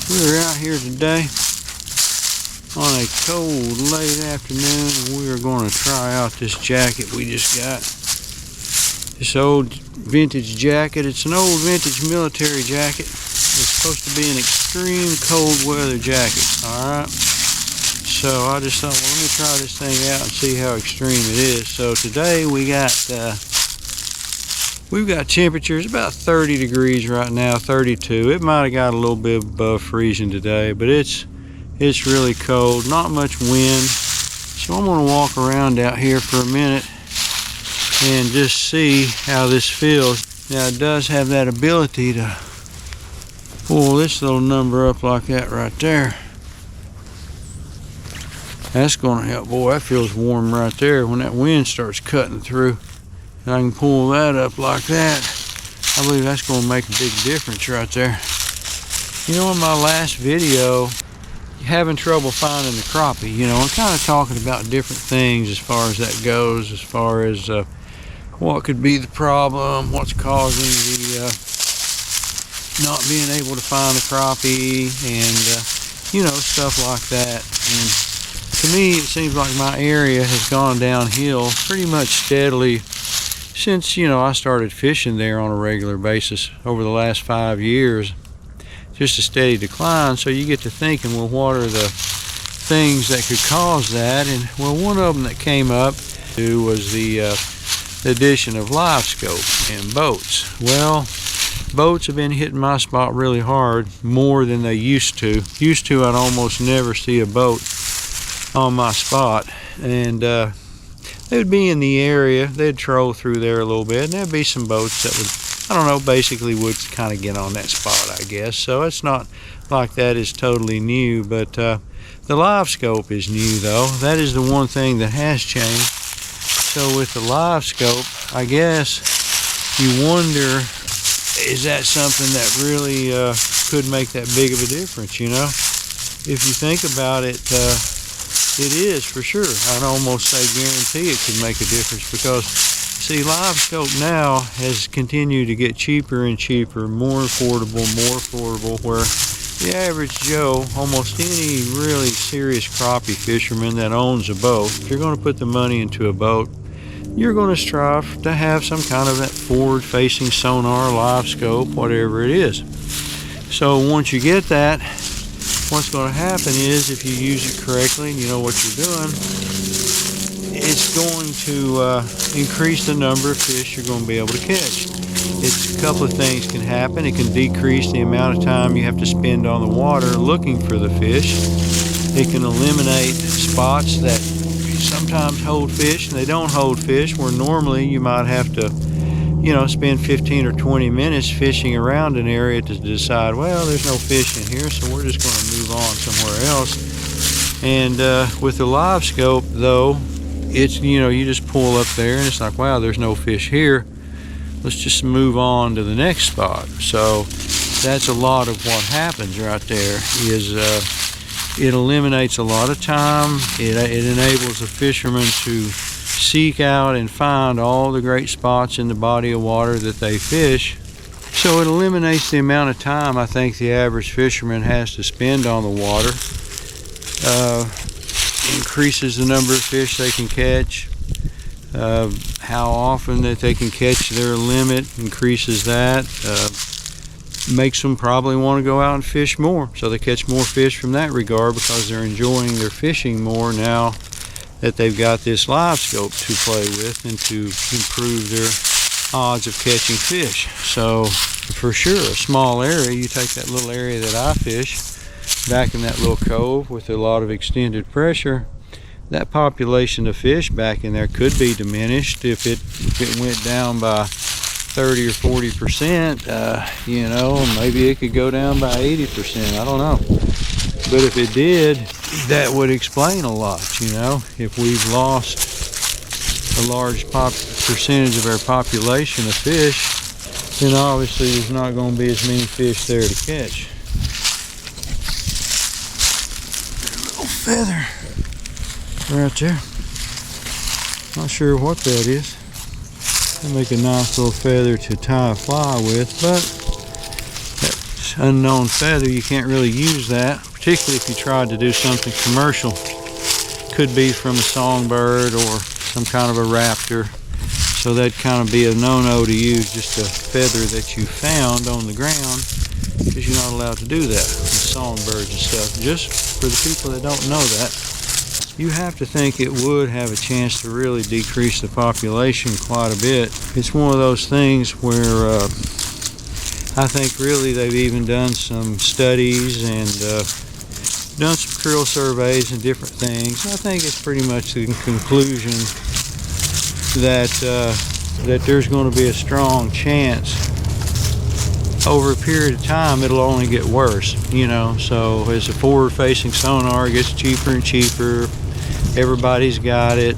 We're out here today on a cold late afternoon, and we are going to try out this jacket we just got. This old vintage jacket. It's an old vintage military jacket. It's supposed to be an extreme cold weather jacket. Alright. So I just thought, well, let me try this thing out and see how extreme it is. So today we've got temperatures about 30 degrees right now, 32. It might have got a little bit above freezing today, but it's really cold, not much wind. So I'm going to walk around out here for a minute and just see how this feels. Now it does have that ability to pull this little number up like that right there. That's going to help. Boy, that feels warm right there when that wind starts cutting through. And I can pull that up like that. I believe that's going to make a big difference right there. You know, in my last video, having trouble finding the crappie, you know, I'm kind of talking about different things as far as that goes, as far as what could be the problem, what's causing the not being able to find the crappie, and you know, stuff like that. And to me, it seems like my area has gone downhill pretty much steadily since, you know, I started fishing there on a regular basis over the last 5 years. Just a steady decline. So you get to thinking, well, what are the things that could cause that? And well, one of them that came up was the addition of LiveScope and boats. Well, boats have been hitting my spot really hard, more than they used to. I'd almost never see a boat on my spot, and they would be in the area. They'd troll through there a little bit, and there'd be some boats that would, I don't know, basically would kind of get on that spot, I guess. So it's not like that is totally new, but the LiveScope is new, though. That is the one thing that has changed. So with the LiveScope, I guess you wonder, is that something that really could make that big of a difference, you know? If you think about it, it is for sure. I'd almost say guarantee it could make a difference, because see, LiveScope now has continued to get cheaper and cheaper, more affordable, where the average Joe, almost any really serious crappie fisherman that owns a boat, if you're going to put the money into a boat, you're going to strive to have some kind of that forward-facing sonar, LiveScope, whatever it is. So once you get that, what's going to happen is, if you use it correctly and you know what you're doing, it's going to increase the number of fish you're going to be able to catch. It's a couple of things can happen. It can decrease the amount of time you have to spend on the water looking for the fish. It can eliminate spots that sometimes hold fish and they don't hold fish, where normally you might have to, you know, spend 15 or 20 minutes fishing around an area to decide, well, there's no fish in here, so we're just going to move on somewhere else. And with the LiveScope, though, it's, you know, you just pull up there and it's like, wow, there's no fish here. Let's just move on to the next spot. So that's a lot of what happens right there, is it eliminates a lot of time. It enables the fishermen to seek out and find all the great spots in the body of water that they fish. So it eliminates the amount of time I think the average fisherman has to spend on the water. Increases the number of fish they can catch. How often that they can catch their limit increases that. Makes them probably want to go out and fish more, so they catch more fish from that regard, because they're enjoying their fishing more now that they've got this LiveScope to play with and to improve their odds of catching fish. So for sure, a small area, you take that little area that I fish back in that little cove with a lot of extended pressure, that population of fish back in there could be diminished if it went down by 30 or 40%. You know, maybe it could go down by 80%. I don't know. But if it did, that would explain a lot, you know. If we've lost a large percentage of our population of fish, then obviously there's not going to be as many fish there to catch. Little feather right there. Not sure what that is. That'll make a nice little feather to tie a fly with, but that's unknown feather, you can't really use that, particularly if you tried to do something commercial. Could be from a songbird or some kind of a raptor. So that'd kind of be a no-no to use just a feather that you found on the ground, because you're not allowed to do that with songbirds and stuff. Just for the people that don't know that, you have to think it would have a chance to really decrease the population quite a bit. It's one of those things where I think really they've even done some studies and done some creel surveys and different things. I think it's pretty much the conclusion that that there's going to be a strong chance over a period of time it'll only get worse, you know. So as the forward-facing sonar gets cheaper and cheaper, everybody's got it.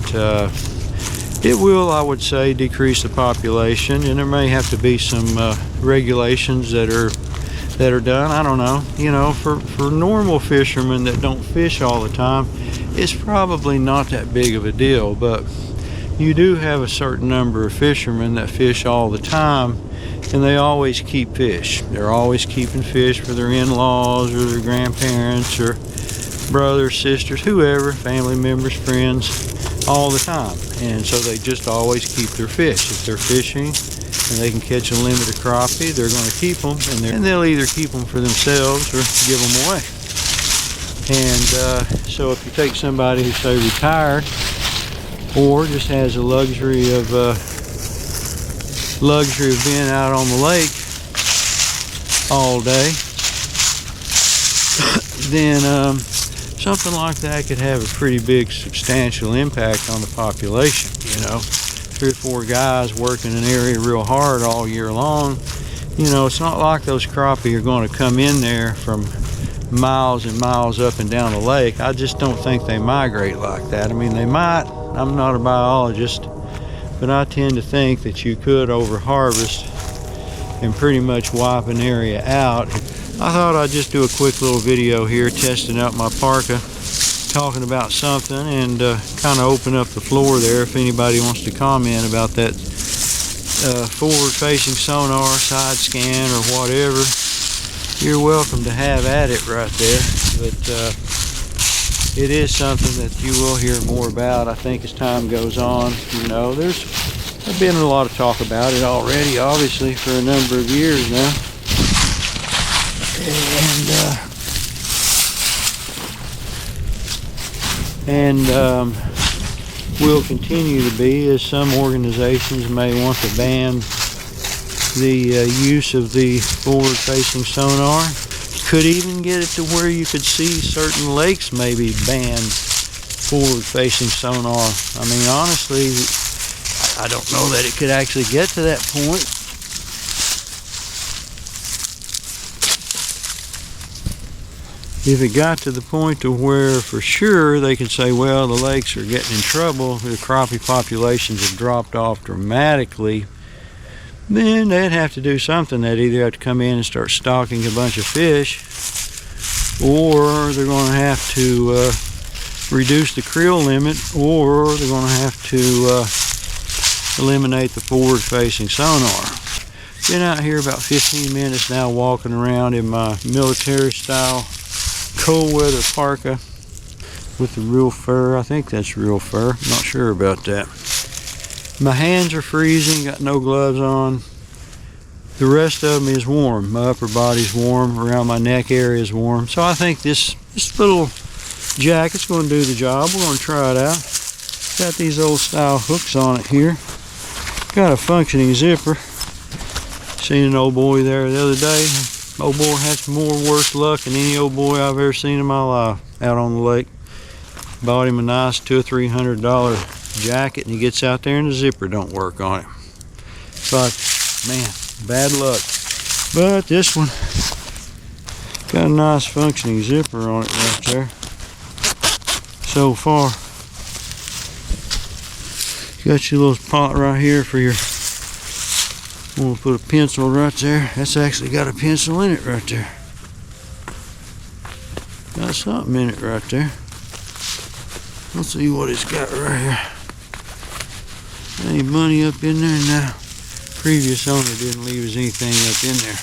It will, I would say, decrease the population, and there may have to be some regulations that are done. I don't know. You know, for normal fishermen that don't fish all the time, it's probably not that big of a deal. But you do have a certain number of fishermen that fish all the time, and they always keep fish. They're always keeping fish for their in-laws or their grandparents or brothers, sisters, whoever, family members, friends, all the time. And so they just always keep their fish. If they're fishing and they can catch a limited crappie, they're going to keep them, and they'll either keep them for themselves or give them away. And so if you take somebody who's, say, retired, or just has a luxury of being out on the lake all day, then something like that could have a pretty big substantial impact on the population. You know, 3 or 4 guys working an area real hard all year long, you know, it's not like those crappie are going to come in there from miles and miles up and down the lake. I just don't think they migrate like that. I mean, they might. I'm not a biologist, but I tend to think that you could over harvest and pretty much wipe an area out. I thought I'd just do a quick little video here testing out my Parka, talking about something, and kind of open up the floor there if anybody wants to comment about that forward-facing sonar, side scan, or whatever. You're welcome to have at it right there, but it is something that you will hear more about, I think, as time goes on. You know, there's been a lot of talk about it already, obviously, for a number of years now. And will continue to be, as some organizations may want to ban the use of the forward-facing sonar. Could even get it to where you could see certain lakes maybe ban forward-facing sonar. I mean, honestly, I don't know that it could actually get to that point. If it got to the point to where for sure they could say, well, the lakes are getting in trouble, the crappie populations have dropped off dramatically, then they'd have to do something. They'd either have to come in and start stocking a bunch of fish, or they're going to have to reduce the creel limit, or they're going to have to eliminate the forward-facing sonar. Been out here about 15 minutes now, walking around in my military-style cold weather Parka with the real fur. I think that's real fur. I'm not sure about that. My hands are freezing, got no gloves on. The rest of me is warm. My upper body's warm, around my neck area is warm. So I think this little jacket's going to do the job. We're going to try it out. Got these old style hooks on it here. Got a functioning zipper. Seen an old boy there the other day. Old boy had some more worse luck than any old boy I've ever seen in my life out on the lake. Bought him a nice $200 or $300 jacket, and he gets out there and the zipper don't work on it. But man, bad luck. But this one got a nice functioning zipper on it right there. So far, got your little pot right here for your. I'm going to put a pencil right there. That's actually got a pencil in it right there. Got something in it right there. Let's see what it's got right here. Any money up in there now? Previous owner didn't leave us anything up in there.